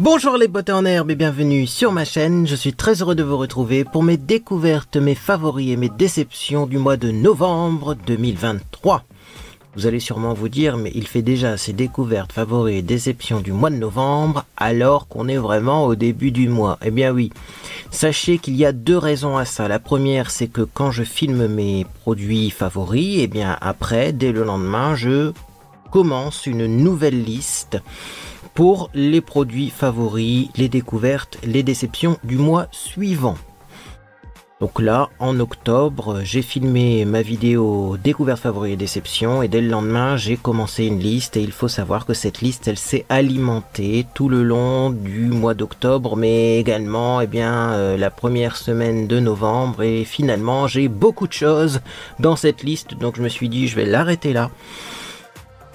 Bonjour les beautés en herbe et bienvenue sur ma chaîne, je suis très heureux de vous retrouver pour mes découvertes, mes favoris et mes déceptions du mois de novembre 2023. Vous allez sûrement vous dire, mais il fait déjà ses découvertes, favoris et déceptions du mois de novembre alors qu'on est vraiment au début du mois. Eh bien oui, sachez qu'il y a deux raisons à ça. La première, c'est que quand je filme mes produits favoris, eh bien après, dès le lendemain, je commence une nouvelle liste pour les produits favoris, les découvertes, les déceptions du mois suivant. Donc là, en octobre, j'ai filmé ma vidéo découverte favoris et déceptions et dès le lendemain, j'ai commencé une liste et il faut savoir que cette liste, elle s'est alimentée tout le long du mois d'octobre, mais également la première semaine de novembre et finalement, j'ai beaucoup de choses dans cette liste, donc je me suis dit, je vais l'arrêter là.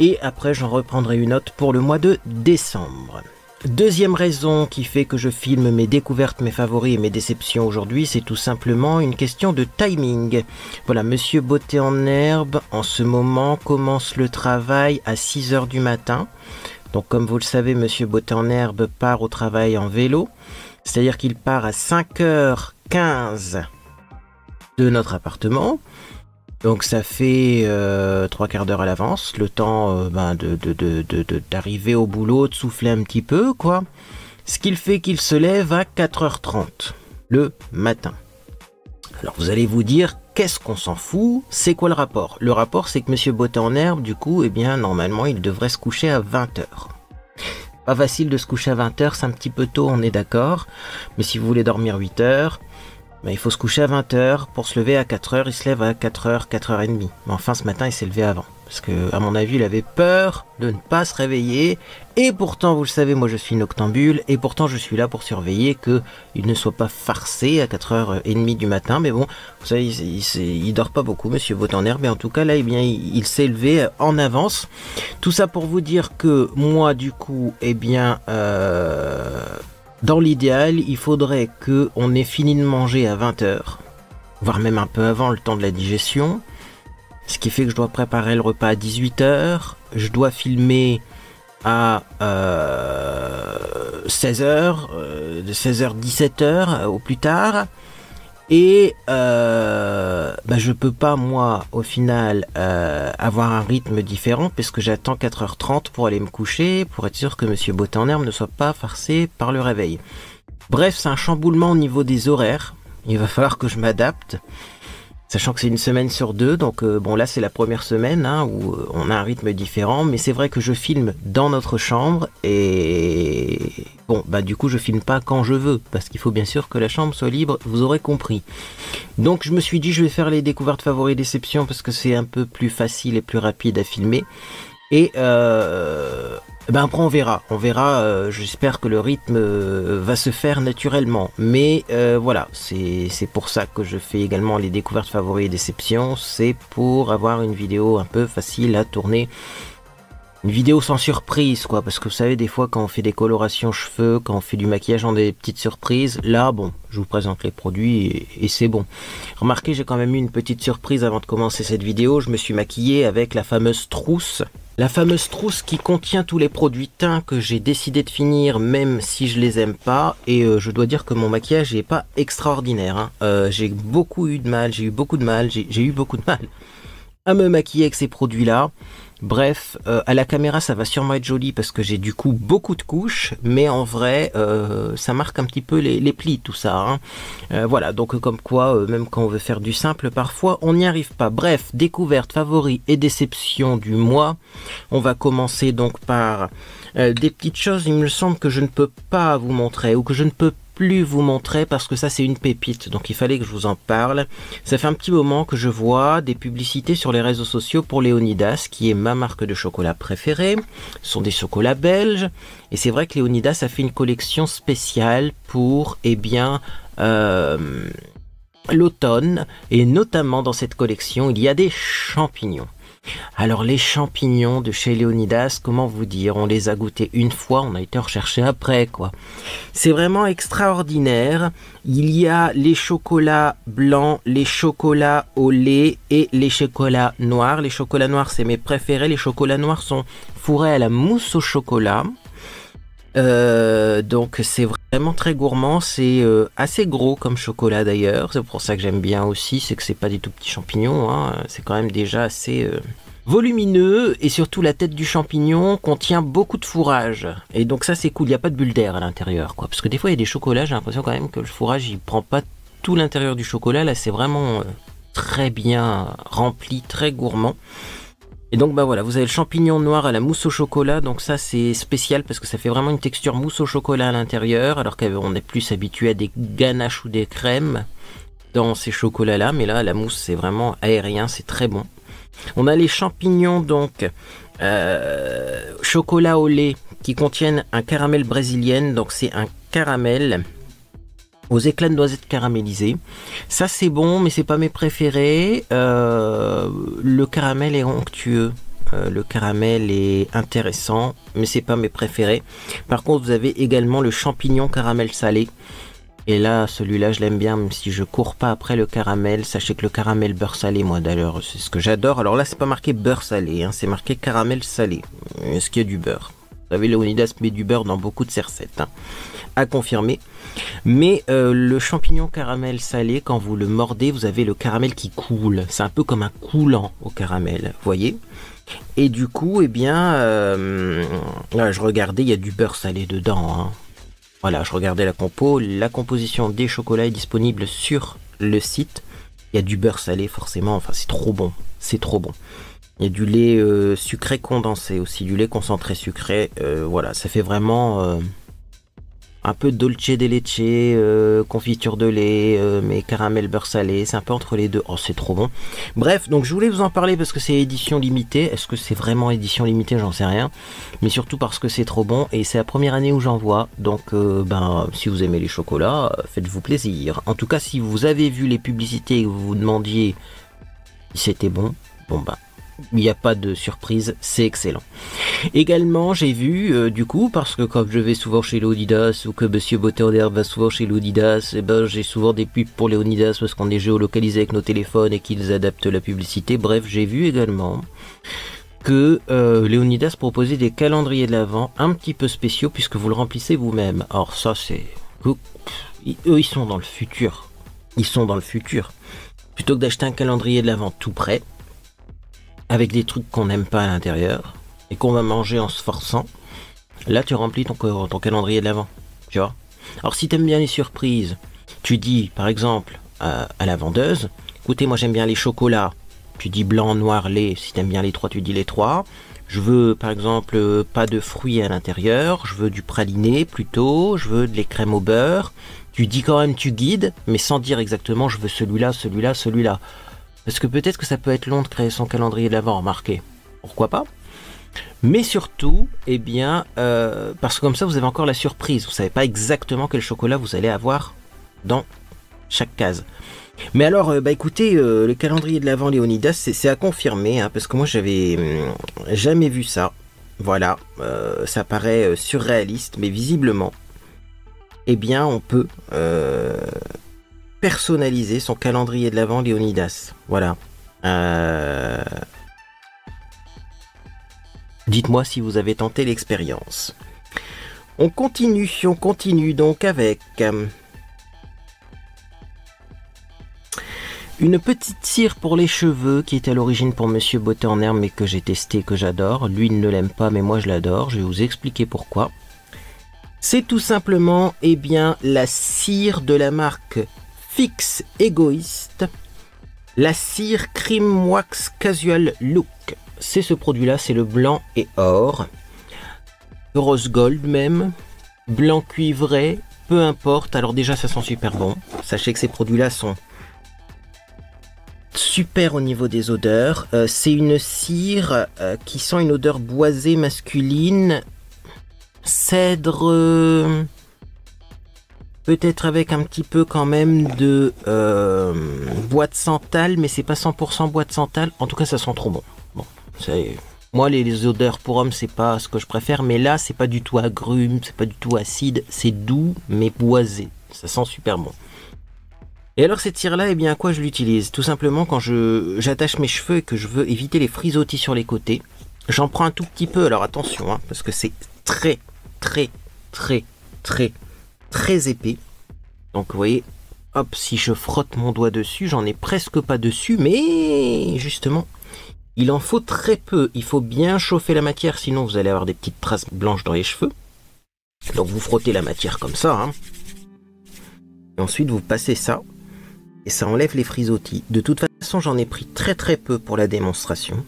Et après, j'en reprendrai une autre pour le mois de décembre. Deuxième raison qui fait que je filme mes découvertes, mes favoris et mes déceptions aujourd'hui, c'est tout simplement une question de timing. Voilà, Monsieur Beauté en herbe, en ce moment, commence le travail à 6 h du matin. Donc, comme vous le savez, Monsieur Beauté en herbe part au travail en vélo. C'est-à-dire qu'il part à 5h15 de notre appartement. Donc ça fait 3/4 d'heure à l'avance, le temps d'arriver au boulot, de souffler un petit peu, quoi. Ce qui fait qu'il se lève à 4h30 le matin. Alors vous allez vous dire, qu'est-ce qu'on s'en fout? C'est quoi le rapport? Le rapport, c'est que Monsieur Beauté en herbe, du coup, normalement, il devrait se coucher à 20h. Pas facile de se coucher à 20h, c'est un petit peu tôt, on est d'accord. Mais si vous voulez dormir 8 heures... il faut se coucher à 20h, pour se lever à 4h, il se lève à 4h, 4h30. Mais enfin, ce matin, il s'est levé avant. Parce que, à mon avis, il avait peur de ne pas se réveiller. Et pourtant, vous le savez, moi je suis noctambule. Et pourtant, je suis là pour surveiller qu'il ne soit pas farcé à 4h30 du matin. Mais bon, vous savez, il dort pas beaucoup, Monsieur Beauté en herbe. Et en tout cas, là, il s'est levé en avance. Tout ça pour vous dire que moi, du coup, dans l'idéal, il faudrait qu'on ait fini de manger à 20h, voire même un peu avant le temps de la digestion, ce qui fait que je dois préparer le repas à 18h, je dois filmer à 16h, de 16h 17h au plus tard, et je peux pas moi au final avoir un rythme différent puisque j'attends 4h30 pour aller me coucher pour être sûr que Monsieur Beauté en herbe ne soit pas farcé par le réveil. Bref, c'est un chamboulement au niveau des horaires, il va falloir que je m'adapte, sachant que c'est une semaine sur deux, donc là c'est la première semaine où on a un rythme différent, mais c'est vrai que je filme dans notre chambre et du coup je filme pas quand je veux, parce qu'il faut bien sûr que la chambre soit libre, vous aurez compris. Donc je me suis dit je vais faire les découvertes favoris et déceptions parce que c'est un peu plus facile et plus rapide à filmer. Et après on verra, j'espère que le rythme va se faire naturellement, mais voilà, c'est pour ça que je fais également les découvertes favoris et déceptions, c'est pour avoir une vidéo un peu facile à tourner, une vidéo sans surprise quoi, parce que vous savez des fois quand on fait des colorations cheveux, quand on fait du maquillage en des petites surprises, là bon, je vous présente les produits et c'est bon. Remarquez, j'ai quand même eu une petite surprise avant de commencer cette vidéo, je me suis maquillé avec la fameuse trousse. La fameuse trousse qui contient tous les produits teints que j'ai décidé de finir même si je les aime pas. Et je dois dire que mon maquillage n'est pas extraordinaire. J'ai eu beaucoup de mal à me maquiller avec ces produits-là. Bref, à la caméra ça va sûrement être joli parce que j'ai du coup beaucoup de couches, mais en vrai ça marque un petit peu les plis tout ça. Voilà, donc comme quoi même quand on veut faire du simple parfois on n'y arrive pas. Bref, découverte, favoris et déception du mois. On va commencer donc par des petites choses, il me semble que je ne peux pas vous montrer ou que je ne peux plus vous montrer parce que ça c'est une pépite, donc il fallait que je vous en parle. Ça fait un petit moment que je vois des publicités sur les réseaux sociaux pour Léonidas, qui est ma marque de chocolat préférée. Ce sont des chocolats belges et c'est vrai que Léonidas a fait une collection spéciale pour l'automne, et notamment dans cette collection il y a des champignons. Alors les champignons de chez Léonidas, comment vous dire, on les a goûtés une fois, on a été rechercher après quoi. C'est vraiment extraordinaire. Il y a les chocolats blancs, les chocolats au lait et les chocolats noirs. Les chocolats noirs c'est mes préférés, les chocolats noirs sont fourrés à la mousse au chocolat. Donc c'est vraiment très gourmand, c'est assez gros comme chocolat d'ailleurs, c'est pour ça que j'aime bien aussi, c'est que c'est pas des tout petits champignons, hein. C'est quand même déjà assez volumineux, et surtout la tête du champignon contient beaucoup de fourrage, et donc ça c'est cool, il n'y a pas de bulle d'air à l'intérieur, quoi, parce que des fois il y a des chocolats, j'ai l'impression quand même que le fourrage il prend pas tout l'intérieur du chocolat, là c'est vraiment très bien rempli, très gourmand. Et donc bah voilà, vous avez le champignon noir à la mousse au chocolat, donc ça c'est spécial parce que ça fait vraiment une texture mousse au chocolat à l'intérieur, alors qu'on est plus habitué à des ganaches ou des crèmes dans ces chocolats là, mais là la mousse c'est vraiment aérien, c'est très bon. On a les champignons donc chocolat au lait qui contiennent un caramel brésilienne, donc c'est un caramel aux éclats de noisettes caramélisés. Ça c'est bon, mais c'est pas mes préférés. Le caramel est onctueux. Le caramel est intéressant, mais c'est pas mes préférés. Par contre, vous avez également le champignon caramel salé. Et là, celui-là, je l'aime bien, même si je cours pas après le caramel. Sachez que le caramel beurre salé, moi d'ailleurs, c'est ce que j'adore. Alors là, c'est pas marqué beurre salé, hein, c'est marqué caramel salé. Est-ce qu'il y a du beurre? Vous savez, Léonidas met du beurre dans beaucoup de ses recettes, hein, à confirmer. Mais le champignon caramel salé, quand vous le mordez, vous avez le caramel qui coule. C'est un peu comme un coulant au caramel, voyez. Et du coup, eh bien, là, je regardais, il y a du beurre salé dedans, hein. Voilà, je regardais la compo. La composition des chocolats est disponible sur le site. Il y a du beurre salé, forcément. Enfin, c'est trop bon. C'est trop bon. Il y a du lait sucré condensé aussi, du lait concentré sucré. Voilà, ça fait vraiment un peu dolce de leche, confiture de lait, mais caramel beurre salé. C'est un peu entre les deux. Oh, c'est trop bon. Bref, donc je voulais vous en parler parce que c'est édition limitée. Est-ce que c'est vraiment édition limitée? J'en sais rien. Mais surtout parce que c'est trop bon et c'est la première année où j'en vois. Donc, si vous aimez les chocolats, faites-vous plaisir. En tout cas, si vous avez vu les publicités et que vous vous demandiez si c'était bon, il n'y a pas de surprise, c'est excellent. Également, j'ai vu, du coup, parce que comme je vais souvent chez Léonidas, ou que Monsieur Beauté en Herbe va souvent chez Léonidas, j'ai souvent des pubs pour Léonidas parce qu'on est géolocalisé avec nos téléphones et qu'ils adaptent la publicité. Bref, j'ai vu également que Léonidas proposait des calendriers de l'Avent un petit peu spéciaux puisque vous le remplissez vous-même. Alors ça, c'est... Eux, ils sont dans le futur. Ils sont dans le futur. Plutôt que d'acheter un calendrier de l'Avent tout prêt, avec des trucs qu'on n'aime pas à l'intérieur et qu'on va manger en se forçant, là tu remplis ton calendrier de l'Avent, tu vois. Alors si t'aimes bien les surprises, tu dis par exemple à la vendeuse, écoutez, moi j'aime bien les chocolats, tu dis blanc, noir, lait. Si t'aimes bien les trois, tu dis les trois. Je veux par exemple pas de fruits à l'intérieur, je veux du praliné plutôt, je veux des crèmes au beurre. Tu dis quand même, tu guides, mais sans dire exactement je veux celui-là, celui-là, celui-là. Parce que peut-être que ça peut être long de créer son calendrier de l'Avent, remarquez. Pourquoi pas? Mais surtout, eh bien, parce que comme ça, vous avez encore la surprise. Vous savez pas exactement quel chocolat vous allez avoir dans chaque case. Mais alors, écoutez, le calendrier de l'Avent Léonidas, c'est à confirmer, hein, parce que moi, j'avais jamais vu ça. Voilà, ça paraît surréaliste, mais visiblement, eh bien, on peut... personnaliser son calendrier de l'Avent Léonidas. Voilà. Dites-moi si vous avez tenté l'expérience. On continue donc avec une petite cire pour les cheveux qui est à l'origine pour Monsieur Beauté en Herbe mais que j'ai testé, que j'adore. Lui il ne l'aime pas mais moi je l'adore. Je vais vous expliquer pourquoi. C'est tout simplement, eh bien, la cire de la marque Fix Égoïste, la cire Cream Wax Casual Look. C'est ce produit-là, c'est le blanc et or, rose gold même, blanc cuivré, peu importe. Alors déjà, ça sent super bon. Sachez que ces produits-là sont super au niveau des odeurs. C'est une cire qui sent une odeur boisée masculine, cèdre... peut-être avec un petit peu quand même de bois de santal, mais c'est pas 100% bois de santal. En tout cas, ça sent trop bon. Bon, moi, les odeurs pour hommes, c'est pas ce que je préfère, mais là, c'est pas du tout agrume, c'est pas du tout acide, c'est doux, mais boisé. Ça sent super bon. Et alors, cette cire-là, eh bien, à quoi je l'utilise? Tout simplement, quand j'attache mes cheveux et que je veux éviter les frisottis sur les côtés, j'en prends un tout petit peu. Alors, attention, hein, parce que c'est très, très, très épais. Donc vous voyez, hop, si je frotte mon doigt dessus, j'en ai presque pas dessus, mais justement, il en faut très peu. Il faut bien chauffer la matière, sinon vous allez avoir des petites traces blanches dans les cheveux. Donc vous frottez la matière comme ça, hein. Et ensuite vous passez ça, et ça enlève les frisottis. De toute façon, j'en ai pris très peu pour la démonstration.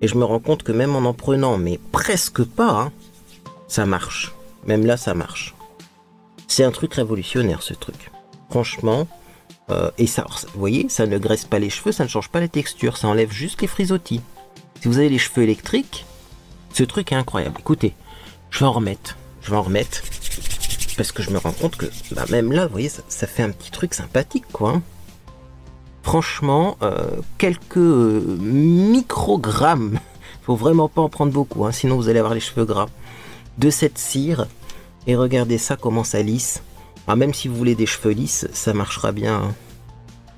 Et je me rends compte que même en prenant, mais presque pas, hein, ça marche. Même là, ça marche. C'est un truc révolutionnaire, ce truc. Franchement, et ça, vous voyez, ça ne graisse pas les cheveux, ça ne change pas la texture, ça enlève juste les frisottis. Si vous avez les cheveux électriques, ce truc est incroyable. Écoutez, je vais en remettre, parce que je me rends compte que, bah, même là, vous voyez, ça fait un petit truc sympathique, quoi. Hein. Franchement, quelques microgrammes, faut vraiment pas en prendre beaucoup, hein, sinon vous allez avoir les cheveux gras, de cette cire, et regardez ça, comment ça lisse. Ah, même si vous voulez des cheveux lisses, ça marchera bien. Hein.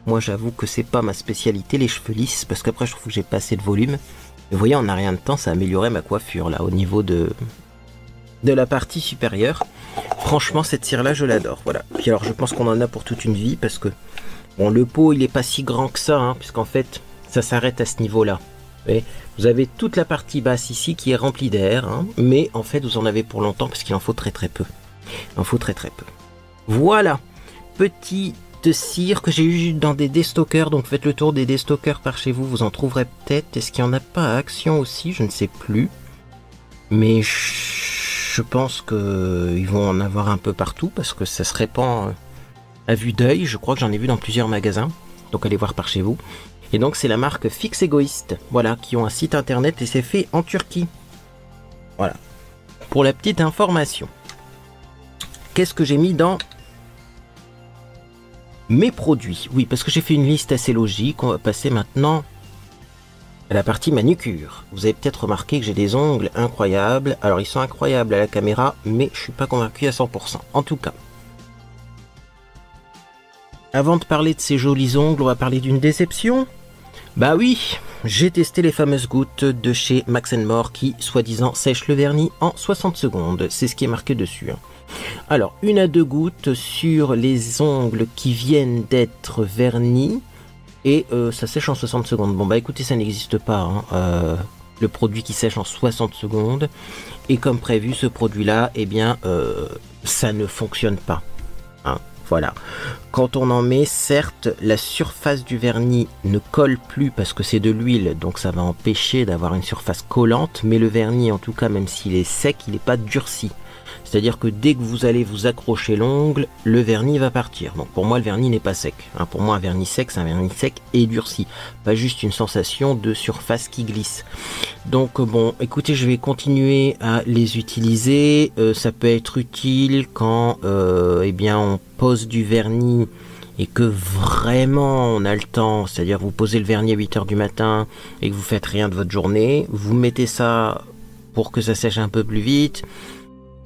Moi, j'avoue que c'est pas ma spécialité, les cheveux lisses, parce qu'après, je trouve que j'ai pas assez de volume. Et vous voyez, en un rien de temps, ça a amélioré ma coiffure, là, au niveau de la partie supérieure. Franchement, cette cire-là, je l'adore. Voilà. Puis alors, je pense qu'on en a pour toute une vie, parce que, bon, le pot, il est pas si grand que ça, hein, puisqu'en fait, ça s'arrête à ce niveau-là. Vous avez toute la partie basse ici qui est remplie d'air, hein, mais en fait, vous en avez pour longtemps, parce qu'il en faut très peu. Il en faut très peu. Voilà, petite cire que j'ai eu dans des déstockers, donc faites le tour des déstockers par chez vous, vous en trouverez peut-être. Est-ce qu'il n'y en a pas à Action aussi? Je ne sais plus. Mais je pense qu'ils vont en avoir un peu partout, parce que ça se répand à vue d'œil. Je crois que j'en ai vu dans plusieurs magasins, donc allez voir par chez vous. Et donc c'est la marque Fix Égoïste, voilà, qui ont un site internet et c'est fait en Turquie. Voilà, pour la petite information. Qu'est-ce que j'ai mis dans mes produits? Oui, parce que j'ai fait une liste assez logique. On va passer maintenant à la partie manucure. Vous avez peut-être remarqué que j'ai des ongles incroyables. Alors, ils sont incroyables à la caméra, mais je suis pas convaincu à 100%. En tout cas, avant de parler de ces jolis ongles, on va parler d'une déception. Bah oui, j'ai testé les fameuses gouttes de chez Max & More qui, soi-disant, sèchent le vernis en 60 secondes. C'est ce qui est marqué dessus. Hein. Alors, 1 à 2 gouttes sur les ongles qui viennent d'être vernis et ça sèche en 60 secondes. Bon bah écoutez, ça n'existe pas, hein, le produit qui sèche en 60 secondes. Et comme prévu, ce produit-là, eh bien, ça ne fonctionne pas. Hein, voilà. Quand on en met, certes, la surface du vernis ne colle plus parce que c'est de l'huile, donc ça va empêcher d'avoir une surface collante, mais le vernis, en tout cas, même s'il est sec, il n'est pas durci. C'est-à-dire que dès que vous allez vous accrocher l'ongle, le vernis va partir. Donc pour moi, le vernis n'est pas sec. Hein, pour moi, un vernis sec, c'est un vernis sec et durci. Pas juste une sensation de surface qui glisse. Donc bon, écoutez, je vais continuer à les utiliser. Ça peut être utile quand eh bien, on pose du vernis et que vraiment on a le temps. C'est-à-dire vous posez le vernis à 8 h du matin et que vous faites rien de votre journée. Vous mettez ça pour que ça sèche un peu plus vite.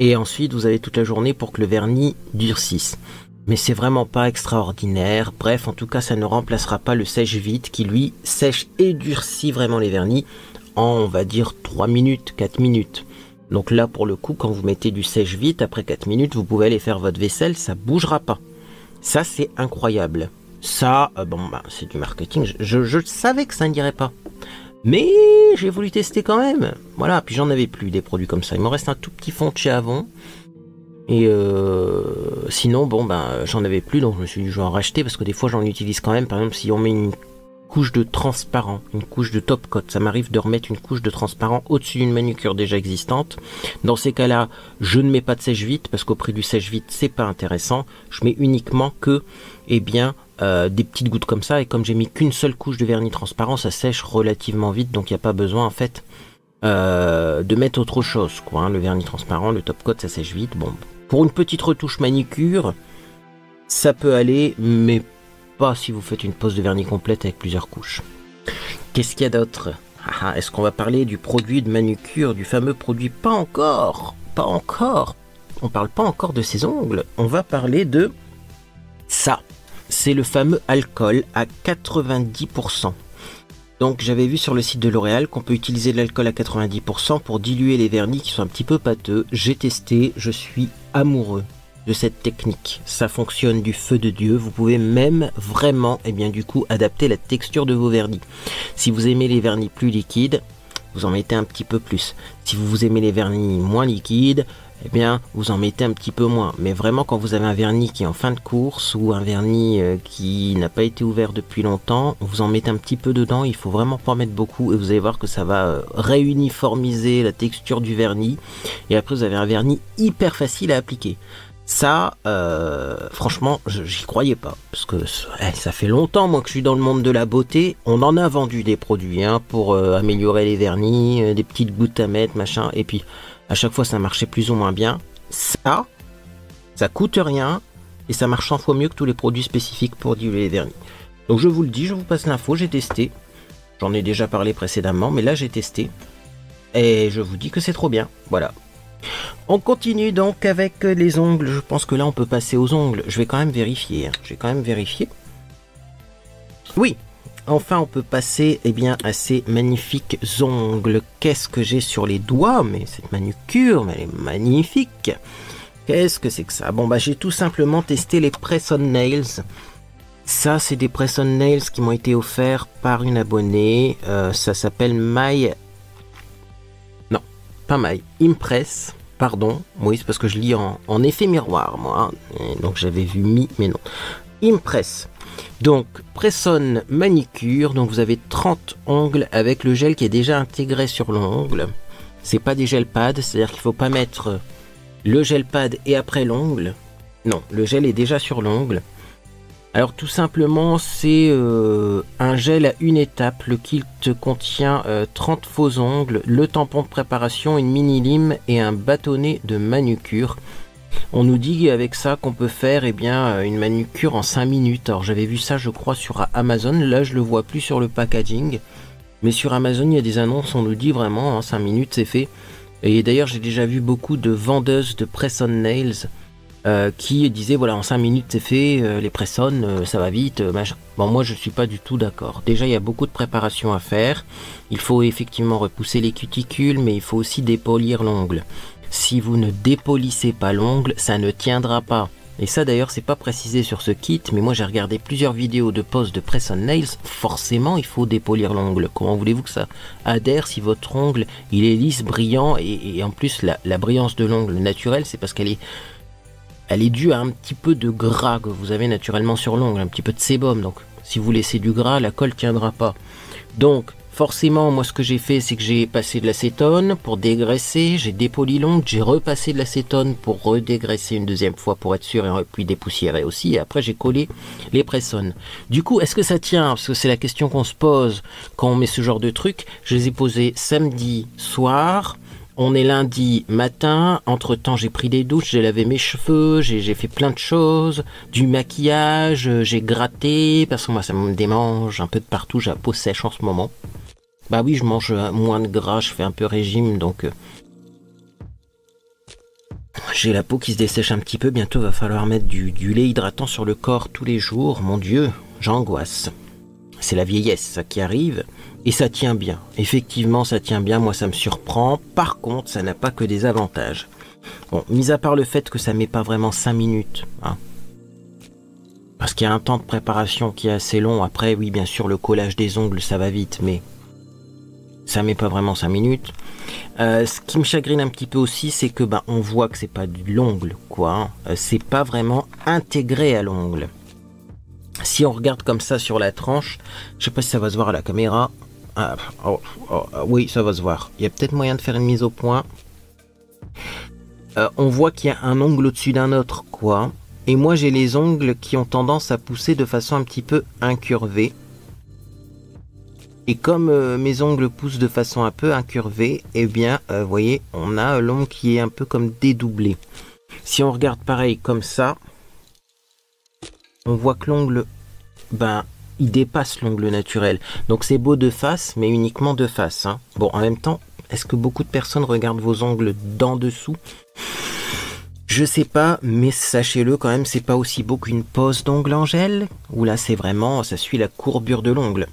Et ensuite, vous avez toute la journée pour que le vernis durcisse. Mais c'est vraiment pas extraordinaire. Bref, en tout cas, ça ne remplacera pas le sèche-vite qui, lui, sèche et durcit vraiment les vernis en, on va dire, 3 minutes, 4 minutes. Donc là, pour le coup, quand vous mettez du sèche-vite, après 4 minutes, vous pouvez aller faire votre vaisselle, ça bougera pas. Ça, c'est incroyable. Ça, bon, bah, c'est du marketing. Je savais que ça n'irait pas. Mais j'ai voulu tester quand même. Voilà, puis j'en avais plus des produits comme ça. Il me reste un tout petit fond de chez Avon. Et sinon, bon, ben, j'en avais plus, donc je me suis dit, je vais en racheter parce que des fois, j'en utilise quand même. Par exemple, si on met une couche de transparent, une couche de top coat, ça m'arrive de remettre une couche de transparent au-dessus d'une manucure déjà existante. Dans ces cas-là, je ne mets pas de sèche-vite parce qu'au prix du sèche-vite, c'est pas intéressant. Je mets uniquement que, eh bien, des petites gouttes comme ça, et comme j'ai mis qu'une seule couche de vernis transparent, ça sèche relativement vite, donc il n'y a pas besoin en fait de mettre autre chose, quoi. Hein. Le vernis transparent, le top coat, ça sèche vite. Bon, pour une petite retouche manicure, ça peut aller, mais pas si vous faites une pose de vernis complète avec plusieurs couches. Qu'est-ce qu'il y a d'autre? Est-ce qu'on va parler du produit de manucure, du fameux produit? Pas encore, pas encore. On parle pas encore de ses ongles. On va parler de ça. C'est le fameux alcool à 90%. Donc j'avais vu sur le site de L'Oréal qu'on peut utiliser de l'alcool à 90% pour diluer les vernis qui sont un petit peu pâteux. J'ai testé, je suis amoureux de cette technique. Ça fonctionne du feu de Dieu. Vous pouvez même vraiment, et bien du coup, adapter la texture de vos vernis. Si vous aimez les vernis plus liquides, vous en mettez un petit peu plus. Si vous aimez les vernis moins liquides, eh bien, vous en mettez un petit peu moins. Mais vraiment, quand vous avez un vernis qui est en fin de course ou un vernis qui n'a pas été ouvert depuis longtemps, vous en mettez un petit peu dedans. Il faut vraiment pas en mettre beaucoup et vous allez voir que ça va réuniformiser la texture du vernis. Et après, vous avez un vernis hyper facile à appliquer. Ça, franchement, j'y croyais pas. Parce que ça fait longtemps, moi, que je suis dans le monde de la beauté. On en a vendu des produits pour améliorer les vernis, des petites gouttes à mettre, machin. Et puis, à chaque fois, ça marchait plus ou moins bien. Ça coûte rien. Et ça marche 100 fois mieux que tous les produits spécifiques pour diluer les vernis. Donc, je vous le dis, je vous passe l'info. J'ai testé. J'en ai déjà parlé précédemment. Mais là, j'ai testé. Et je vous dis que c'est trop bien. Voilà. On continue donc avec les ongles. Je pense que là on peut passer aux ongles. Je vais quand même vérifier. Oui, enfin on peut passer à ces magnifiques ongles. Qu'est-ce que j'ai sur les doigts? Mais cette manucure, elle est magnifique. Qu'est-ce que c'est que ça? Bon j'ai tout simplement testé les Press On Nails. Ça c'est des Press On Nails qui m'ont été offerts par une abonnée. Ça s'appelle Impress, pardon, oui c'est parce que je lis en effet miroir moi, et donc j'avais vu mais non, Impress, donc Press-On manicure, donc vous avez 30 ongles avec le gel qui est déjà intégré sur l'ongle, c'est pas des gel pads, c'est à dire qu'il faut pas mettre le gel pad et après l'ongle, non, le gel est déjà sur l'ongle. Alors tout simplement c'est un gel à une étape, le kit contient 30 faux ongles, le tampon de préparation, une mini lime et un bâtonnet de manucure. On nous dit avec ça qu'on peut faire une manucure en 5 minutes. Alors j'avais vu ça je crois sur Amazon, là je le vois plus sur le packaging. Mais sur Amazon il y a des annonces, on nous dit vraiment en 5 minutes c'est fait. Et d'ailleurs j'ai déjà vu beaucoup de vendeuses de Press-On Nails qui disait voilà en 5 minutes c'est fait, les Press-On ça va vite, machin. Bon moi je suis pas du tout d'accord. Déjà il y a beaucoup de préparation à faire, il faut effectivement repousser les cuticules mais il faut aussi dépolir l'ongle. Si vous ne dépolissez pas l'ongle ça ne tiendra pas. Et ça d'ailleurs c'est pas précisé sur ce kit, mais moi j'ai regardé plusieurs vidéos de pose de Press-On Nails, forcément il faut dépolir l'ongle. Comment voulez-vous que ça adhère si votre ongle il est lisse, brillant et en plus la brillance de l'ongle naturelle c'est parce qu'elle est due à un petit peu de gras que vous avez naturellement sur l'ongle, un petit peu de sébum. Donc, si vous laissez du gras, la colle tiendra pas. Donc, forcément, moi, ce que j'ai fait, c'est que j'ai passé de l'acétone pour dégraisser. J'ai dépoli l'ongle, j'ai repassé de l'acétone pour redégraisser une deuxième fois pour être sûr et puis dépoussiérer aussi. Et après, j'ai collé les Press-On. Du coup, est-ce que ça tient? Parce que c'est la question qu'on se pose quand on met ce genre de truc. Je les ai posés samedi soir. On est lundi matin, entre temps j'ai pris des douches, j'ai lavé mes cheveux, j'ai fait plein de choses, du maquillage, j'ai gratté, parce que moi ça me démange un peu de partout, j'ai la peau sèche en ce moment. Bah oui je mange moins de gras, je fais un peu régime donc j'ai la peau qui se dessèche un petit peu, bientôt va falloir mettre du lait hydratant sur le corps tous les jours, mon Dieu, j'angoisse. C'est la vieillesse ça qui arrive. Et ça tient bien, effectivement ça tient bien, moi ça me surprend, par contre ça n'a pas que des avantages. Bon, mis à part le fait que ça met pas vraiment 5 minutes, parce qu'il y a un temps de préparation qui est assez long, après oui bien sûr le collage des ongles ça va vite, mais ça met pas vraiment 5 minutes. Ce qui me chagrine un petit peu aussi c'est que on voit que c'est pas de l'ongle quoi, c'est pas vraiment intégré à l'ongle. Si on regarde comme ça sur la tranche, je sais pas si ça va se voir à la caméra. Oui, ça va se voir. Il y a peut-être moyen de faire une mise au point. On voit qu'il y a un ongle au-dessus d'un autre, quoi. Et moi, j'ai les ongles qui ont tendance à pousser de façon un petit peu incurvée. Et comme mes ongles poussent de façon un peu incurvée, vous voyez, on a l'ongle qui est un peu comme dédoublé. Si on regarde pareil comme ça, on voit que l'ongle, il dépasse l'ongle naturel. Donc c'est beau de face, mais uniquement de face. Bon, en même temps, est-ce que beaucoup de personnes regardent vos ongles d'en dessous? Je sais pas, mais sachez-le quand même, c'est pas aussi beau qu'une pose d'ongle en gel, où là c'est vraiment, ça suit la courbure de l'ongle.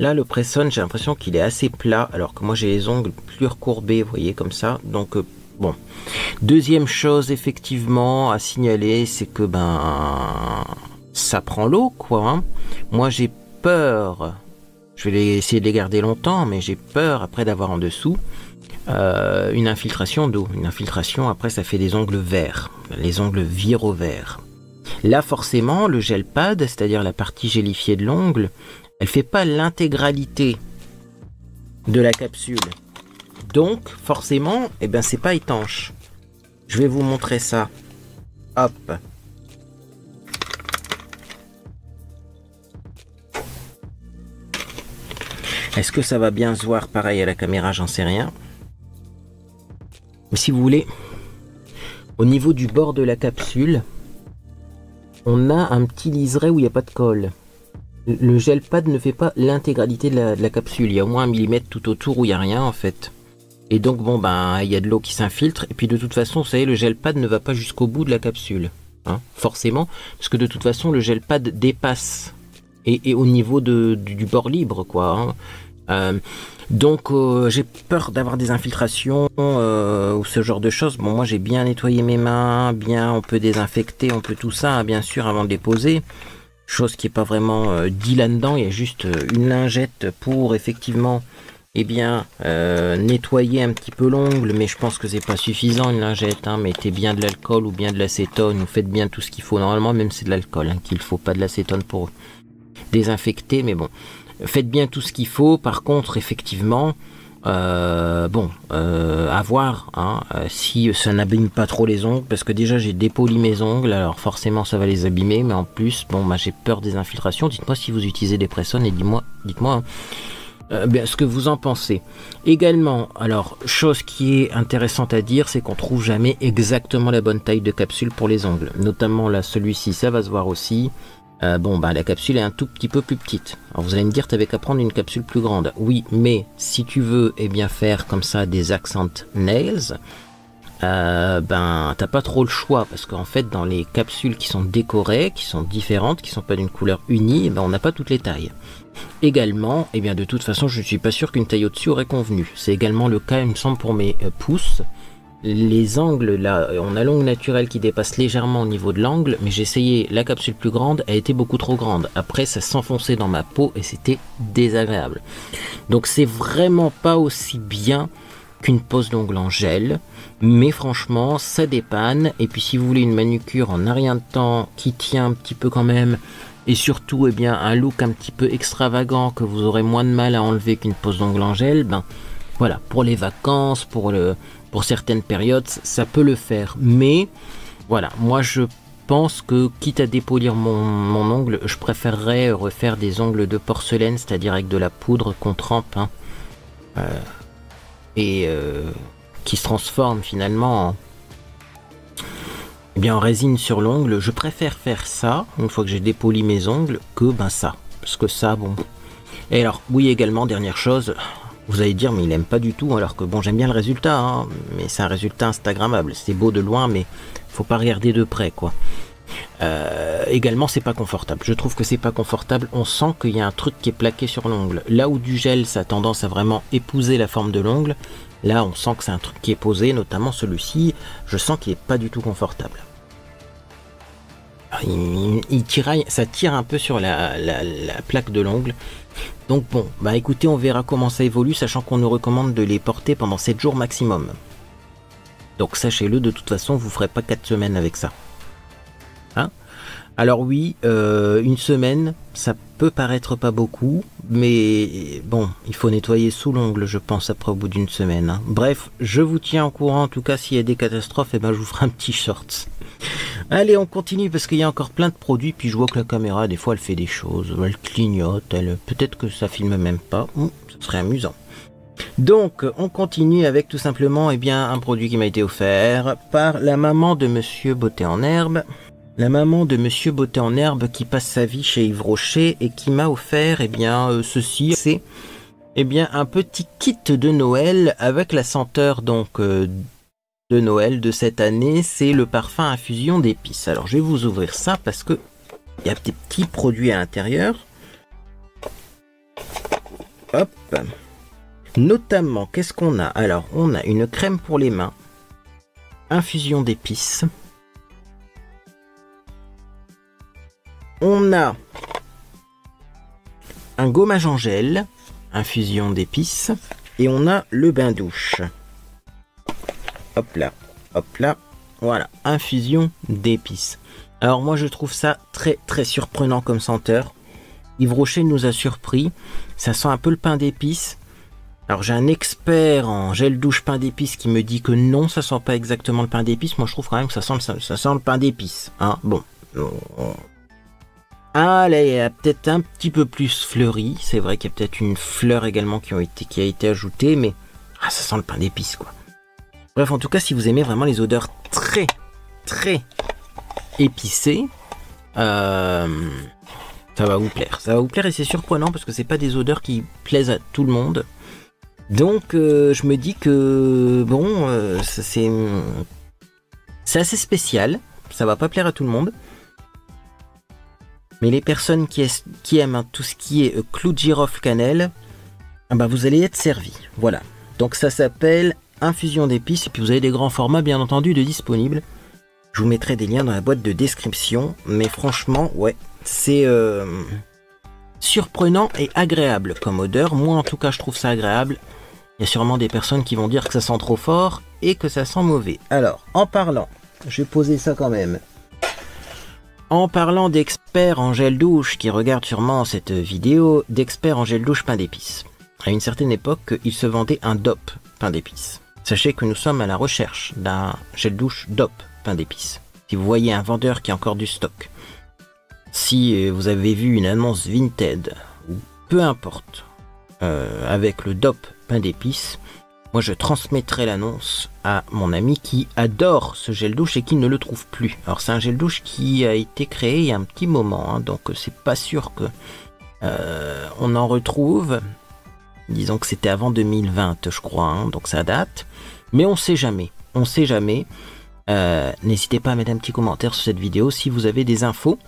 Là, le press-on, j'ai l'impression qu'il est assez plat, alors que moi j'ai les ongles plus recourbés, vous voyez, comme ça. Donc, bon. Deuxième chose, effectivement, à signaler, c'est que, ça prend l'eau, quoi. Hein. Moi, j'ai peur, je vais essayer de les garder longtemps, mais j'ai peur, après d'avoir en dessous, une infiltration d'eau. Une infiltration, après, ça fait des ongles verts. Les ongles virent au vert. Là, forcément, le gel pad, c'est-à-dire la partie gélifiée de l'ongle, elle fait pas l'intégralité de la capsule. Donc, forcément, c'est pas étanche. Je vais vous montrer ça. Hop. Est-ce que ça va bien se voir pareil à la caméra? J'en sais rien. Mais si vous voulez, au niveau du bord de la capsule, on a un petit liseré où il n'y a pas de colle. Le gel pad ne fait pas l'intégralité de la capsule. Il y a au moins 1 millimètre tout autour où il n'y a rien en fait. Et donc il y a de l'eau qui s'infiltre. Et puis de toute façon, vous savez, le gel pad ne va pas jusqu'au bout de la capsule. Hein, forcément. Parce que de toute façon, le gel pad dépasse. Et au niveau du bord libre, quoi. Hein. Donc j'ai peur d'avoir des infiltrations ou ce genre de choses. Bon, moi j'ai bien nettoyé mes mains. On peut désinfecter, on peut tout ça, hein, bien sûr, avant de les poser. Chose qui n'est pas vraiment dit là-dedans, il y a juste une lingette pour effectivement nettoyer un petit peu l'ongle, mais je pense que c'est pas suffisant une lingette, hein. Mettez bien de l'alcool ou bien de l'acétone, vous faites bien tout ce qu'il faut, normalement même c'est de l'alcool hein, qu'il faut, pas de l'acétone pour désinfecter, mais bon, faites bien tout ce qu'il faut. Par contre effectivement, à voir hein, si ça n'abîme pas trop les ongles, parce que déjà j'ai dépoli mes ongles, alors forcément ça va les abîmer, mais en plus j'ai peur des infiltrations. Dites-moi si vous utilisez des press-on et dites-moi ce que vous en pensez. Également, alors chose qui est intéressante à dire, c'est qu'on trouve jamais exactement la bonne taille de capsule pour les ongles, notamment là celui-ci, ça va se voir aussi. La capsule est un tout petit peu plus petite. Alors vous allez me dire, t'avais qu'à prendre une capsule plus grande. Oui, mais si tu veux faire comme ça des accent nails, t'as pas trop le choix, parce qu'en fait dans les capsules qui sont décorées, qui sont différentes, qui sont pas d'une couleur unie, on n'a pas toutes les tailles. Également, de toute façon je ne suis pas sûr qu'une taille au-dessus aurait convenu. C'est également le cas, il me semble, pour mes pouces. Les angles, là, on a l'ongle naturel qui dépasse légèrement au niveau de l'angle, mais j'ai essayé la capsule plus grande, elle était beaucoup trop grande. Après, ça s'enfonçait dans ma peau et c'était désagréable. Donc c'est vraiment pas aussi bien qu'une pose d'ongle en gel, mais franchement, ça dépanne. Et puis si vous voulez une manucure en un rien de temps, qui tient un petit peu quand même, et surtout un look un petit peu extravagant que vous aurez moins de mal à enlever qu'une pose d'ongle en gel, voilà, pour les vacances, pour certaines périodes, ça peut le faire. Mais voilà, moi je pense que quitte à dépolir mon ongle, je préférerais refaire des ongles de porcelaine, c'est-à-dire avec de la poudre qu'on trempe qui se transforme finalement en résine sur l'ongle. Je préfère faire ça une fois que j'ai dépoli mes ongles que ça, parce que ça, bon. Et alors oui, également, dernière chose, vous allez dire mais il aime pas du tout, alors que bon, j'aime bien le résultat, hein, mais c'est un résultat instagrammable, c'est beau de loin, mais faut pas regarder de près, quoi. Également, c'est pas confortable. Je trouve que c'est pas confortable. On sent qu'il y a un truc qui est plaqué sur l'ongle. Là où du gel, ça a tendance à vraiment épouser la forme de l'ongle. Là, on sent que c'est un truc qui est posé, notamment celui-ci. Je sens qu'il est pas du tout confortable. Il tiraille, ça tire un peu sur la plaque de l'ongle. Donc bon, écoutez, on verra comment ça évolue, sachant qu'on nous recommande de les porter pendant 7 jours maximum. Donc sachez-le, de toute façon, vous ferez pas 4 semaines avec ça. Hein? Alors oui, une semaine, ça peut paraître pas beaucoup, mais bon, il faut nettoyer sous l'ongle, je pense, après au bout d'une semaine. Hein. Bref, je vous tiens au courant, en tout cas, s'il y a des catastrophes, je vous ferai un petit short. Allez, on continue, parce qu'il y a encore plein de produits, puis je vois que la caméra, des fois, elle fait des choses, elle clignote, peut-être que ça filme même pas, ce serait amusant. Donc, on continue avec tout simplement, un produit qui m'a été offert par la maman de Monsieur Beauté en Herbe. La maman de Monsieur Beauté en Herbe qui passe sa vie chez Yves Rocher et qui m'a offert ceci. C'est un petit kit de Noël avec la senteur donc de Noël de cette année. C'est le parfum infusion d'épices. Alors je vais vous ouvrir ça parce que il y a des petits produits à l'intérieur. Hop. Notamment, qu'est-ce qu'on a? Alors, on a une crème pour les mains, infusion d'épices. On a un gommage en gel, infusion d'épices. Et on a le bain-douche. Hop là, voilà, infusion d'épices. Alors moi je trouve ça très très surprenant comme senteur. Yves Rocher nous a surpris, ça sent un peu le pain d'épices. Alors j'ai un expert en gel douche pain d'épices qui me dit que non, ça sent pas exactement le pain d'épices. Moi je trouve quand même que ça sent le pain d'épices. Hein, bon. Ah là, il y a peut-être un petit peu plus fleuri. C'est vrai qu'il y a peut-être une fleur également qui a été ajoutée, mais ça sent le pain d'épices quoi. Bref, en tout cas, si vous aimez vraiment les odeurs très très épicées, ça va vous plaire. Ça va vous plaire et c'est surprenant parce que c'est pas des odeurs qui plaisent à tout le monde. Donc je me dis que bon, c'est assez spécial. Ça va pas plaire à tout le monde. Mais les personnes qui aiment tout ce qui est clou de girofle cannelle, vous allez être servis. Voilà. Donc ça s'appelle infusion d'épices. Et puis vous avez des grands formats bien entendu de disponibles. Je vous mettrai des liens dans la boîte de description. Mais franchement, ouais, c'est surprenant et agréable comme odeur. Moi en tout cas je trouve ça agréable. Il y a sûrement des personnes qui vont dire que ça sent trop fort et que ça sent mauvais. Alors, en parlant, je vais poser ça quand même. En parlant d'experts en gel douche qui regardent sûrement cette vidéo, d'experts en gel douche pain d'épices. À une certaine époque, il se vendait un DOP pain d'épices. Sachez que nous sommes à la recherche d'un gel douche DOP pain d'épices. Si vous voyez un vendeur qui a encore du stock, si vous avez vu une annonce Vinted, ou peu importe, avec le DOP pain d'épices, moi je transmettrai l'annonce à mon ami qui adore ce gel douche et qui ne le trouve plus. Alors c'est un gel douche qui a été créé il y a un petit moment, hein, donc c'est pas sûr que on en retrouve. Disons que c'était avant 2020 je crois, hein, donc ça date. Mais on sait jamais, on sait jamais. N'hésitez pas à mettre un petit commentaire sur cette vidéo si vous avez des infos.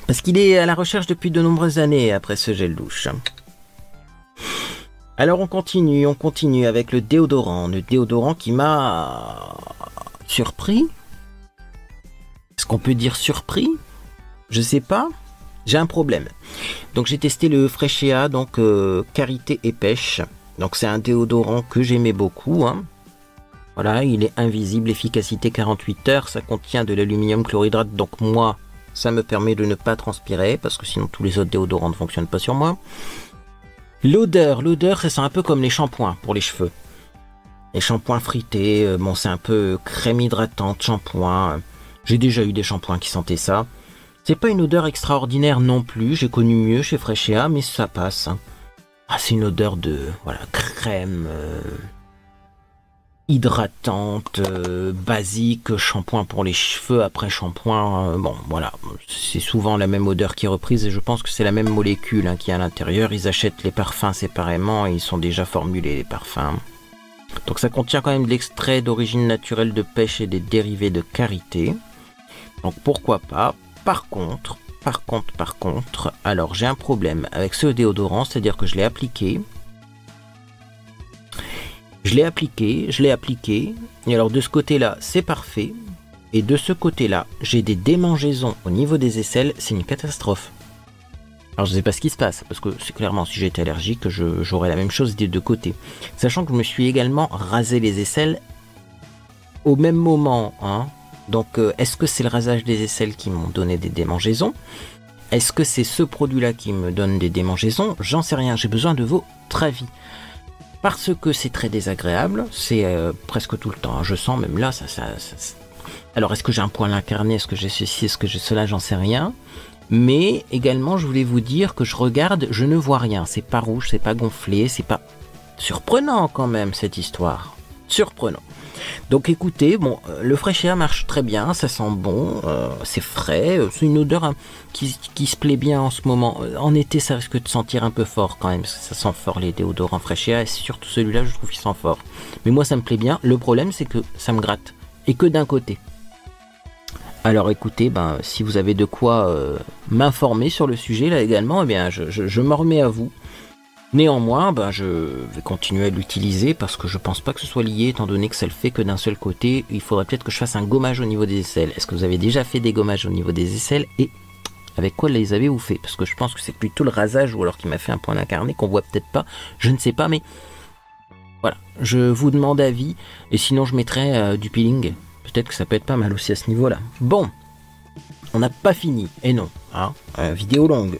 Parce qu'il est à la recherche depuis de nombreuses années après ce gel douche. Alors on continue avec le déodorant qui m'a surpris. Est-ce qu'on peut dire surpris? Je sais pas, j'ai un problème. Donc j'ai testé le Freshéa, donc Karité et Pêche. Donc c'est un déodorant que j'aimais beaucoup, hein. Voilà, il est invisible, efficacité 48 heures, ça contient de l'aluminium chlorhydrate, donc moi, ça me permet de ne pas transpirer, parce que sinon tous les autres déodorants ne fonctionnent pas sur moi. L'odeur, ça sent un peu comme les shampoings pour les cheveux. Les shampoings frités, bon c'est un peu crème hydratante, shampoing. J'ai déjà eu des shampoings qui sentaient ça. C'est pas une odeur extraordinaire non plus, j'ai connu mieux chez Freshéa, mais ça passe. Hein. Ah, c'est une odeur de crème hydratante, basique, shampoing pour les cheveux, après shampoing, bon voilà, c'est souvent la même odeur qui est reprise et je pense que c'est la même molécule hein, qui est à l'intérieur. Ils achètent les parfums séparément et ils sont déjà formulés les parfums. Donc ça contient quand même de l'extrait d'origine naturelle de pêche et des dérivés de karité. Donc pourquoi pas. Par contre, alors j'ai un problème avec ce déodorant, c'est-à-dire que je l'ai appliqué, et alors de ce côté-là, c'est parfait, et de ce côté-là, j'ai des démangeaisons au niveau des aisselles, c'est une catastrophe. Alors je sais pas ce qui se passe, parce que c'est clairement, si j'étais allergique, j'aurais la même chose des deux côtés. Sachant que je me suis également rasé les aisselles au même moment, hein. Donc est-ce que c'est le rasage des aisselles qui m'ont donné des démangeaisons? Est-ce que c'est ce produit-là qui me donne des démangeaisons? J'en sais rien, j'ai besoin de votre avis. Parce que c'est très désagréable, c'est presque tout le temps, hein. Je sens même là, ça. Alors est-ce que j'ai un poil incarné, est-ce que j'ai ceci, est-ce que j'ai cela, j'en sais rien. Mais également je voulais vous dire que je regarde, je ne vois rien, c'est pas rouge, c'est pas gonflé, c'est pas... Surprenant quand même cette histoire, surprenant. Donc écoutez, bon, le Freshéa marche très bien, ça sent bon, c'est frais, c'est une odeur hein, qui se plaît bien en ce moment. En été, ça risque de sentir un peu fort quand même, parce que ça sent fort les déodorants Freshéa, et surtout celui-là, je trouve qu'il sent fort. Mais moi, ça me plaît bien. Le problème, c'est que ça me gratte, et que d'un côté. Alors écoutez, si vous avez de quoi m'informer sur le sujet là également, eh bien, je m'en remets à vous. Néanmoins, je vais continuer à l'utiliser parce que je pense pas que ce soit lié, étant donné que ça le fait que d'un seul côté. Il faudrait peut-être que je fasse un gommage au niveau des aisselles. Est-ce que vous avez déjà fait des gommages au niveau des aisselles et avec quoi les avez-vous fait? Parce que je pense que c'est plutôt le rasage ou alors qu'il m'a fait un point incarné qu'on voit peut-être pas. Je ne sais pas, mais voilà. Je vous demande avis et sinon je mettrai du peeling. Peut-être que ça peut être pas mal aussi à ce niveau-là. Bon, on n'a pas fini. Et non, hein. Vidéo longue,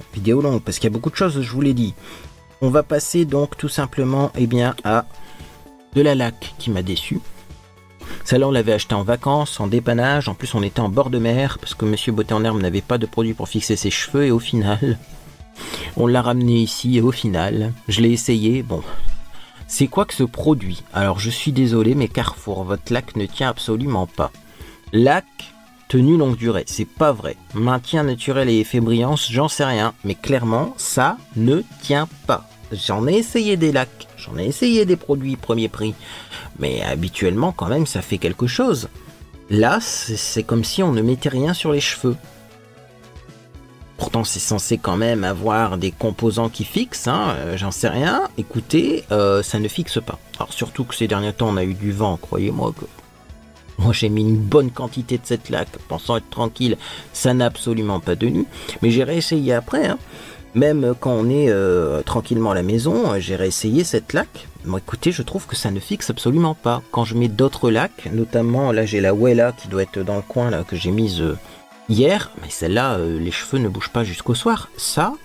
parce qu'il y a beaucoup de choses, je vous l'ai dit. On va passer donc tout simplement à de la laque qui m'a déçu. Celle-là, on l'avait acheté en vacances, en dépannage. En plus, on était en bord de mer parce que Monsieur Beauté en Herbe n'avait pas de produit pour fixer ses cheveux. Et au final, on l'a ramené ici. Et au final, je l'ai essayé. Bon, c'est quoi que ce produit? Alors, je suis désolé, mais Carrefour, votre laque ne tient absolument pas. Laque, tenue longue durée, c'est pas vrai. Maintien naturel et effet brillance, j'en sais rien. Mais clairement, ça ne tient pas. J'en ai essayé des lacs, j'en ai essayé des produits premier prix, mais habituellement quand même ça fait quelque chose. Là c'est comme si on ne mettait rien sur les cheveux. Pourtant c'est censé quand même avoir des composants qui fixent, hein, j'en sais rien. Écoutez, ça ne fixe pas. Alors surtout que ces derniers temps on a eu du vent, croyez-moi que... Moi j'ai mis une bonne quantité de cette laque, pensant être tranquille, ça n'a absolument pas tenu. Mais j'ai réessayé après, hein. Même quand on est tranquillement à la maison, j'ai réessayé cette laque. Bon, écoutez, je trouve que ça ne fixe absolument pas. Quand je mets d'autres laques, notamment là j'ai la Wella qui doit être dans le coin là que j'ai mise hier, mais celle-là, les cheveux ne bougent pas jusqu'au soir. Ça,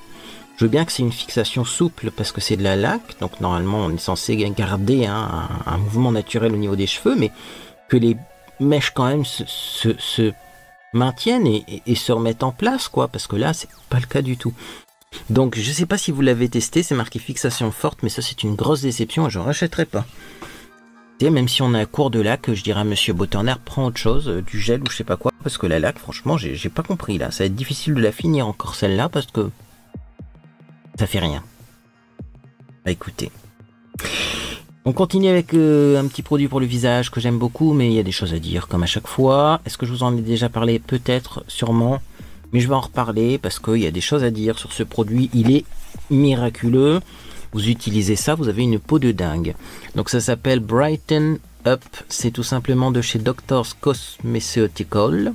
je veux bien que c'est une fixation souple parce que c'est de la laque, donc normalement on est censé garder un mouvement naturel au niveau des cheveux, mais que les mèches quand même se maintiennent et se remettent en place, quoi, parce que là c'est pas le cas du tout. Donc je sais pas si vous l'avez testé, c'est marqué fixation forte, mais ça c'est une grosse déception et je rachèterai pas. Et même si on a un cours de laque, je dirais à Monsieur Beauté en Herbe, prends autre chose, du gel ou je sais pas quoi, parce que la laque, franchement, j'ai pas compris là. Ça va être difficile de la finir encore celle-là parce que ça fait rien. Bah écoutez. On continue avec un petit produit pour le visage que j'aime beaucoup, mais il y a des choses à dire comme à chaque fois. Est-ce que je vous en ai déjà parlé? Peut-être, sûrement. Mais je vais en reparler parce qu'il y a des choses à dire sur ce produit. Il est miraculeux. Vous utilisez ça, vous avez une peau de dingue. Donc ça s'appelle Brighten Up. C'est tout simplement de chez Doctor's Cosmeceutical.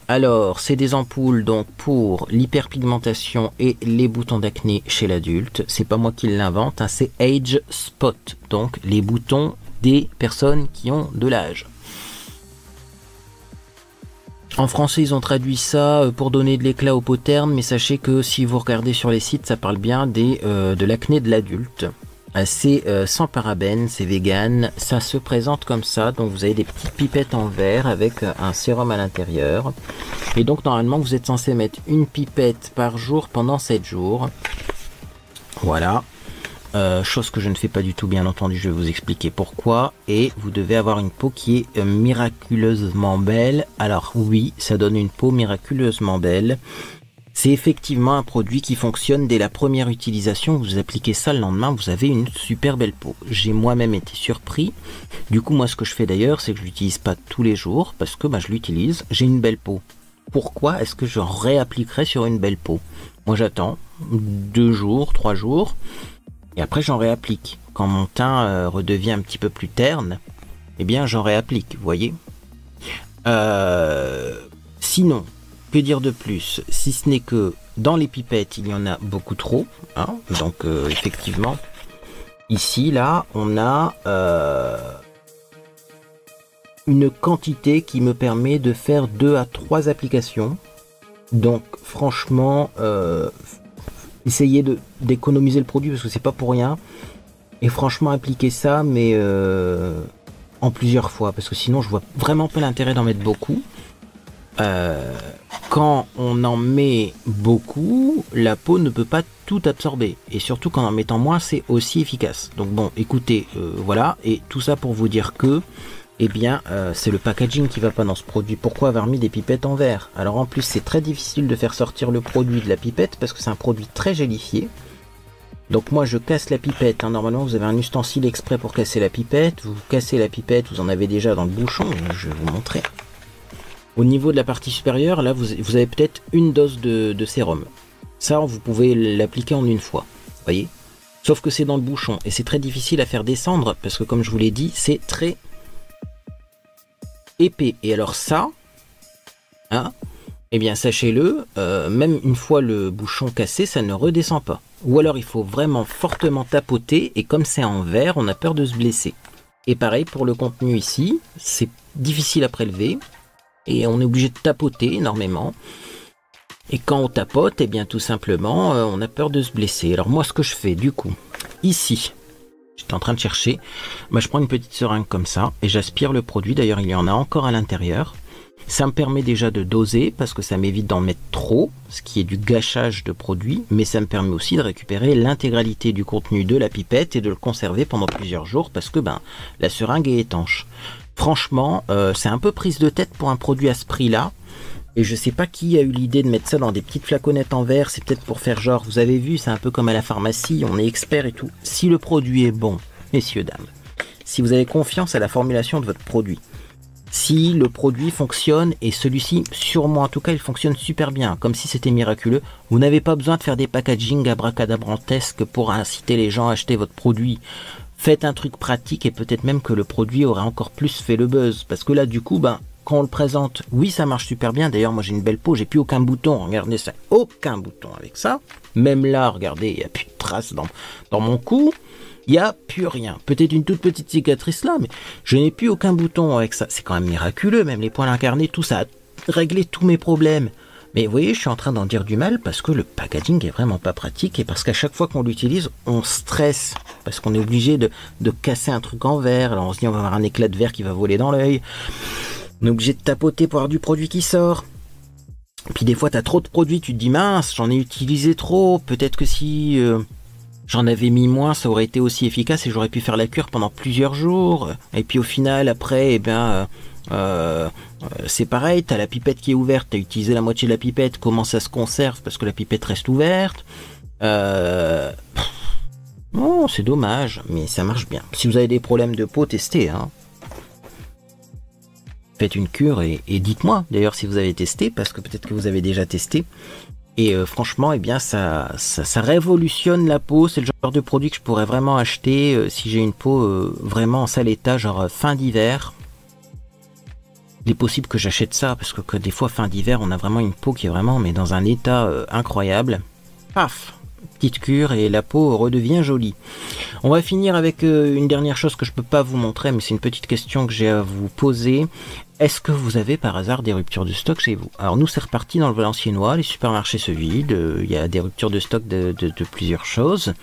Alors, c'est des ampoules donc pour l'hyperpigmentation et les boutons d'acné chez l'adulte. C'est pas moi qui l'invente, hein, c'est Age Spot. Donc les boutons des personnes qui ont de l'âge. En français, ils ont traduit ça pour donner de l'éclat aux peaux ternes, mais sachez que si vous regardez sur les sites, ça parle bien de l'acné de l'adulte. C'est sans parabènes, c'est vegan, ça se présente comme ça, donc vous avez des petites pipettes en verre avec un sérum à l'intérieur. Et donc normalement, vous êtes censé mettre une pipette par jour pendant 7 jours. Voilà. Chose que je ne fais pas du tout, bien entendu, je vais vous expliquer pourquoi. Et vous devez avoir une peau qui est miraculeusement belle. Alors oui, ça donne une peau miraculeusement belle. C'est effectivement un produit qui fonctionne dès la première utilisation. Vous appliquez ça le lendemain, vous avez une super belle peau. J'ai moi-même été surpris. Du coup, moi, ce que je fais d'ailleurs, c'est que je l'utilise pas tous les jours parce que je l'utilise. J'ai une belle peau. Pourquoi est-ce que je réappliquerai sur une belle peau? Moi, j'attends 2 jours, 3 jours. Et après, j'en réapplique. Quand mon teint redevient un petit peu plus terne, eh bien, j'en réapplique, vous voyez. Sinon, que dire de plus? Si ce n'est que dans les pipettes, il y en a beaucoup trop. Hein, donc, effectivement, ici, là, on a une quantité qui me permet de faire 2 à 3 applications. Donc, franchement... essayez d'économiser le produit parce que c'est pas pour rien. Et franchement, appliquez ça, mais en plusieurs fois. Parce que sinon, je vois vraiment pas l'intérêt d'en mettre beaucoup. Quand on en met beaucoup, la peau ne peut pas tout absorber. Et surtout qu'en mettant moins, c'est aussi efficace. Donc bon, écoutez, voilà. Et tout ça pour vous dire que eh bien, c'est le packaging qui va pas dans ce produit. Pourquoi avoir mis des pipettes en verre? Alors en plus, c'est très difficile de faire sortir le produit de la pipette parce que c'est un produit très gélifié. Donc moi, je casse la pipette. Hein. Normalement, vous avez un ustensile exprès pour casser la pipette. Vous cassez la pipette, vous en avez déjà dans le bouchon. Je vais vous montrer. Au niveau de la partie supérieure, là, vous avez peut-être une dose de sérum. Ça, vous pouvez l'appliquer en une fois. Vous voyez? Sauf que c'est dans le bouchon et c'est très difficile à faire descendre parce que comme je vous l'ai dit, c'est très épais. Et alors ça, hein, eh bien sachez-le, même une fois le bouchon cassé, ça ne redescend pas. Ou alors il faut vraiment fortement tapoter et comme c'est en verre, on a peur de se blesser. Et pareil pour le contenu ici, c'est difficile à prélever et on est obligé de tapoter énormément. Et quand on tapote, eh bien tout simplement, on a peur de se blesser. Alors moi, ce que je fais du coup, ici, j'étais en train de chercher, bah, je prends une petite seringue comme ça et j'aspire le produit. D'ailleurs, il y en a encore à l'intérieur. Ça me permet déjà de doser parce que ça m'évite d'en mettre trop, ce qui est du gâchage de produit, mais ça me permet aussi de récupérer l'intégralité du contenu de la pipette et de le conserver pendant plusieurs jours parce que ben, la seringue est étanche. Franchement, c'est un peu prise de tête pour un produit à ce prix-là. Et je sais pas qui a eu l'idée de mettre ça dans des petites flaconnettes en verre, c'est peut-être pour faire genre, vous avez vu, c'est un peu comme à la pharmacie, on est expert et tout. Si le produit est bon, messieurs, dames, si vous avez confiance à la formulation de votre produit, si le produit fonctionne, et celui-ci, sur moi en tout cas, il fonctionne super bien, comme si c'était miraculeux, vous n'avez pas besoin de faire des packaging abracadabrantesques pour inciter les gens à acheter votre produit. Faites un truc pratique et peut-être même que le produit aura encore plus fait le buzz, parce que là du coup, ben, quand on le présente, oui, ça marche super bien. D'ailleurs, moi, j'ai une belle peau, j'ai plus aucun bouton. Regardez ça, aucun bouton avec ça. Même là, regardez, il n'y a plus de traces dans mon cou. Il n'y a plus rien. Peut-être une toute petite cicatrice là, mais je n'ai plus aucun bouton avec ça. C'est quand même miraculeux, même les poils incarnés, tout ça a réglé tous mes problèmes. Mais vous voyez, je suis en train d'en dire du mal parce que le packaging est vraiment pas pratique et parce qu'à chaque fois qu'on l'utilise, on stresse. Parce qu'on est obligé de casser un truc en verre. Alors on se dit, on va avoir un éclat de verre qui va voler dans l'œil. On est obligé de tapoter pour avoir du produit qui sort. Puis des fois, tu as trop de produits, tu te dis mince, j'en ai utilisé trop. Peut-être que si j'en avais mis moins, ça aurait été aussi efficace et j'aurais pu faire la cure pendant plusieurs jours. Et puis au final, après, eh bien, c'est pareil, tu as la pipette qui est ouverte, tu as utilisé la moitié de la pipette. Comment ça se conserve parce que la pipette reste ouverte? Non, c'est dommage, mais ça marche bien. Si vous avez des problèmes de peau, testez, hein. Faites une cure et dites-moi d'ailleurs si vous avez testé, parce que peut-être que vous avez déjà testé. Et franchement, eh bien, ça révolutionne la peau. C'est le genre de produit que je pourrais vraiment acheter si j'ai une peau vraiment en sale état, genre fin d'hiver. Il est possible que j'achète ça, parce que des fois, fin d'hiver, on a vraiment une peau qui est vraiment mais dans un état incroyable. Paf! Petite cure et la peau redevient jolie. On va finir avec une dernière chose que je peux pas vous montrer, mais c'est une petite question que j'ai à vous poser. Est-ce que vous avez par hasard des ruptures de stock chez vous? Alors nous, c'est reparti dans le Valenciennois, les supermarchés se vident, il y a des ruptures de stock de plusieurs choses.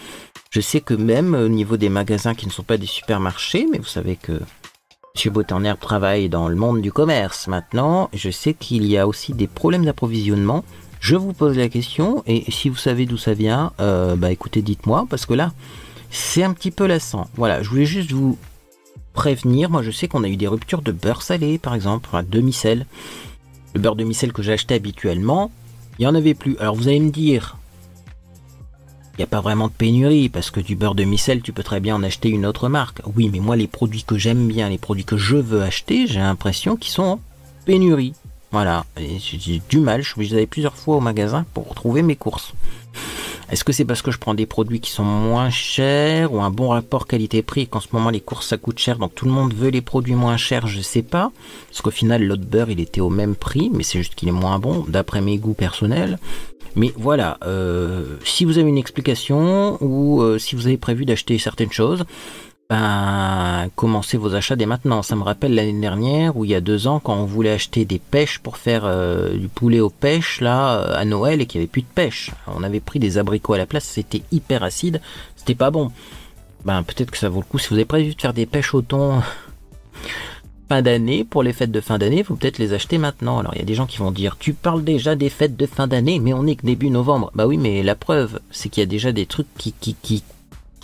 Je sais que même au niveau des magasins qui ne sont pas des supermarchés, mais vous savez que M. Botanherbe travaille dans le monde du commerce maintenant, je sais qu'il y a aussi des problèmes d'approvisionnement. Je vous pose la question, et si vous savez d'où ça vient, bah écoutez, dites-moi, parce que là, c'est un petit peu lassant. Voilà, je voulais juste vous prévenir. Moi, je sais qu'on a eu des ruptures de beurre salé, par exemple, enfin, demi-sel. Le beurre demi-sel que j'achetais habituellement, il n'y en avait plus. Alors, vous allez me dire, il n'y a pas vraiment de pénurie, parce que du beurre demi-sel, tu peux très bien en acheter une autre marque. Oui, mais moi, les produits que j'aime bien, les produits que je veux acheter, j'ai l'impression qu'ils sont en pénurie. Voilà, j'ai du mal, je suis obligé d'aller plusieurs fois au magasin pour trouver mes courses. Est-ce que c'est parce que je prends des produits qui sont moins chers ou un bon rapport qualité-prix, qu'en ce moment les courses ça coûte cher, donc tout le monde veut les produits moins chers, je sais pas. Parce qu'au final l'autre beurre il était au même prix, mais c'est juste qu'il est moins bon, d'après mes goûts personnels. Mais voilà, si vous avez une explication ou si vous avez prévu d'acheter certaines choses, ben, commencez vos achats dès maintenant. Ça me rappelle l'année dernière ou il y a 2 ans quand on voulait acheter des pêches pour faire du poulet aux pêches là à Noël et qu'il n'y avait plus de pêche. On avait pris des abricots à la place, c'était hyper acide, c'était pas bon. Ben peut-être que ça vaut le coup si vous avez prévu de faire des pêches au thon fin d'année pour les fêtes de fin d'année, il faut peut-être les acheter maintenant. Alors il y a des gens qui vont dire tu parles déjà des fêtes de fin d'année mais on est que début novembre. Bah oui mais la preuve c'est qu'il y a déjà des trucs qui...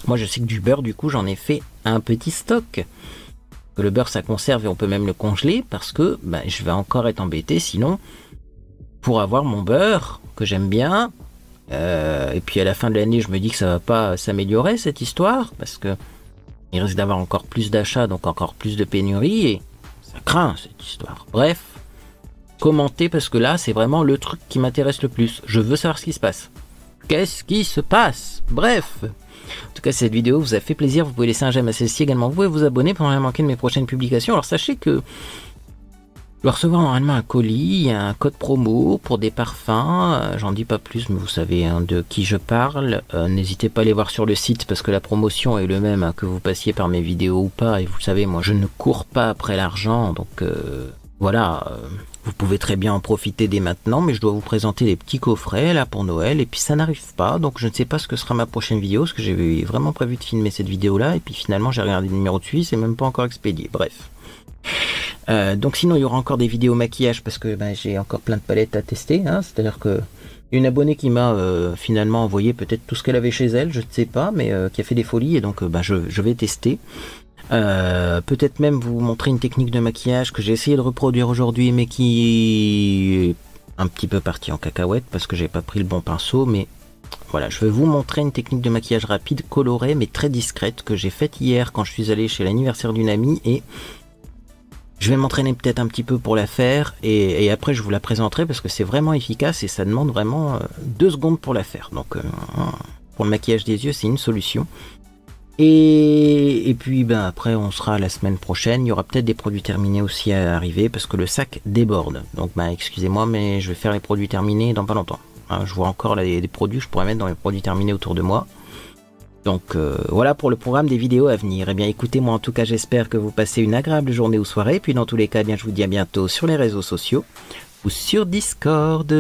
Moi je sais que du beurre du coup j'en ai fait un petit stock. Que le beurre ça conserve et on peut même le congeler parce que ben, je vais encore être embêté sinon pour avoir mon beurre que j'aime bien. Et puis à la fin de l'année je me dis que ça va pas s'améliorer cette histoire parce que il risque d'avoir encore plus d'achats donc encore plus de pénurie et ça craint cette histoire. Bref, commentez parce que là c'est vraiment le truc qui m'intéresse le plus. Je veux savoir ce qui se passe. Qu'est-ce qui se passe? Bref. En tout cas, si cette vidéo vous a fait plaisir, vous pouvez laisser un j'aime à celle-ci également. Vous pouvez vous abonner pour ne rien manquer de mes prochaines publications. Alors sachez que je dois recevoir normalement un colis, un code promo pour des parfums. J'en dis pas plus, mais vous savez hein, de qui je parle. N'hésitez pas à aller voir sur le site parce que la promotion est le même hein, que vous passiez par mes vidéos ou pas. Et vous savez, moi je ne cours pas après l'argent. Donc voilà, vous pouvez très bien en profiter dès maintenant. Mais je dois vous présenter les petits coffrets là pour Noël. Et puis ça n'arrive pas. Donc je ne sais pas ce que sera ma prochaine vidéo. Parce que j'avais vraiment prévu de filmer cette vidéo là. Et puis finalement j'ai regardé le numéro de suivi. C'est même pas encore expédié. Bref. Donc sinon il y aura encore des vidéos maquillage parce que j'ai encore plein de palettes à tester hein, c'est à dire que une abonnée qui m'a finalement envoyé peut-être tout ce qu'elle avait chez elle, je ne sais pas, mais qui a fait des folies et donc je vais tester peut-être même vous montrer une technique de maquillage que j'ai essayé de reproduire aujourd'hui mais qui est un petit peu partie en cacahuète parce que j'ai pas pris le bon pinceau, mais voilà, je vais vous montrer une technique de maquillage rapide, colorée mais très discrète que j'ai faite hier quand je suis allé chez l'anniversaire d'une amie et je vais m'entraîner peut-être un petit peu pour la faire et après je vous la présenterai parce que c'est vraiment efficace et ça demande vraiment 2 secondes pour la faire. Donc pour le maquillage des yeux c'est une solution. Et puis après on sera la semaine prochaine, il y aura peut-être des produits terminés aussi à arriver parce que le sac déborde. Donc excusez-moi mais je vais faire les produits terminés dans pas longtemps. Hein, je vois encore là, des produits que je pourrais mettre dans les produits terminés autour de moi. Donc voilà pour le programme des vidéos à venir. Eh bien écoutez, moi en tout cas j'espère que vous passez une agréable journée ou soirée. Et puis dans tous les cas, je vous dis à bientôt sur les réseaux sociaux ou sur Discord.